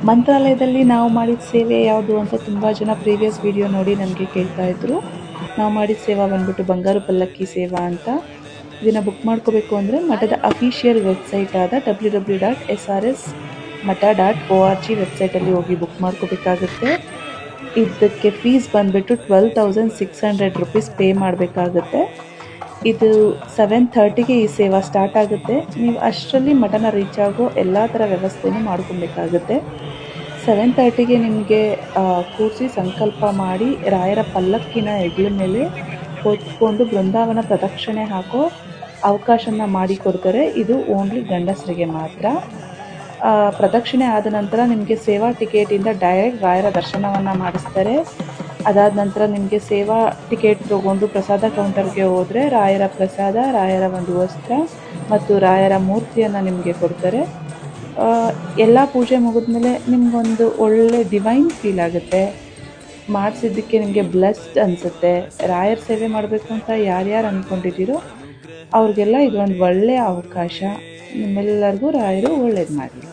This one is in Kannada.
ಮಂತ್ರಾಲಯದಲ್ಲಿ ನಾವು ಮಾಡಿದ ಸೇವೆ ಯಾವುದು ಅಂತ ತುಂಬ ಜನ ಪ್ರೀವಿಯಸ್ ವಿಡಿಯೋ ನೋಡಿ ನನಗೆ ಕೇಳ್ತಾ ಇದ್ರು. ನಾವು ಮಾಡಿದ ಸೇವಾ ಬಂದ್ಬಿಟ್ಟು ಬಂಗಾರು ಪಲ್ಲಕ್ಕಿ ಸೇವಾ ಅಂತ. ಇದನ್ನು ಬುಕ್ ಮಾಡ್ಕೋಬೇಕು ಅಂದರೆ ಮಠದ ಅಫಿಷಿಯಲ್ ವೆಬ್ಸೈಟ್ ಆದ www.srsmata.org ವೆಬ್ಸೈಟಲ್ಲಿ ಹೋಗಿ ಬುಕ್ ಮಾಡ್ಕೋಬೇಕಾಗುತ್ತೆ. ಇದಕ್ಕೆ ಫೀಸ್ ಬಂದುಬಿಟ್ಟು 12,600 ರುಪೀಸ್ ಪೇ ಮಾಡಬೇಕಾಗುತ್ತೆ. ಇದು 7:30ಗೆ ಈ ಸೇವಾ ಸ್ಟಾರ್ಟ್ ಆಗುತ್ತೆ. ನೀವು ಅಷ್ಟರಲ್ಲಿ ಮಠನ ರೀಚ್ ಆಗೋ ಎಲ್ಲ ಥರ ವ್ಯವಸ್ಥೆನೂ ಮಾಡ್ಕೊಬೇಕಾಗುತ್ತೆ. 7:30ಗೆ ನಿಮಗೆ ಕೂರಿಸಿ ಸಂಕಲ್ಪ ಮಾಡಿ ರಾಯರ ಪಲ್ಲಕ್ಕಿನ ಹೆಗ್ಲ ಮೇಲೆ ಹೊತ್ಕೊಂಡು ಬೃಂದಾವನ ಪ್ರದಕ್ಷಿಣೆ ಹಾಕೋ ಅವಕಾಶನ ಮಾಡಿಕೊಡ್ತಾರೆ. ಇದು ಓನ್ಲಿ ಗಂಡಸರಿಗೆ ಮಾತ್ರ. ಪ್ರದಕ್ಷಿಣೆ ಆದ ನಂತರ ನಿಮಗೆ ಸೇವಾ ಟಿಕೆಟಿಂದ ಡೈರೆಕ್ಟ್ ರಾಯರ ದರ್ಶನವನ್ನು ಮಾಡಿಸ್ತಾರೆ. ಅದಾದ ನಂತರ ನಿಮಗೆ ಸೇವಾ ಟಿಕೆಟ್ ತೊಗೊಂಡು ಪ್ರಸಾದ ಕೌಂಟರ್ಗೆ ಹೋದರೆ ರಾಯರ ಪ್ರಸಾದ, ರಾಯರ ಒಂದು ವಸ್ತ್ರ ಮತ್ತು ರಾಯರ ಮೂರ್ತಿಯನ್ನು ನಿಮಗೆ ಕೊಡ್ತಾರೆ. ಎಲ್ಲ ಪೂಜೆ ಮುಗಿದ್ಮೇಲೆ ನಿಮಗೊಂದು ಒಳ್ಳೆ ಡಿವೈನ್ ಫೀಲ್ ಆಗುತ್ತೆ. ಮಾಡಿಸಿದ್ದಕ್ಕೆ ನಿಮಗೆ ಬ್ಲೆಸ್ಡ್ ಅನಿಸುತ್ತೆ. ರಾಯರ ಸೇವೆ ಮಾಡಬೇಕು ಅಂತ ಯಾರ್ಯಾರು ಅಂದ್ಕೊಂಡಿದ್ದೀರೋ ಅವ್ರಿಗೆಲ್ಲ ಇದೊಂದು ಒಳ್ಳೆಯ ಅವಕಾಶ. ನಿಮ್ಮೆಲ್ಲರಿಗೂ ರಾಯರು ಒಳ್ಳೇದು ಮಾಡಲಿ.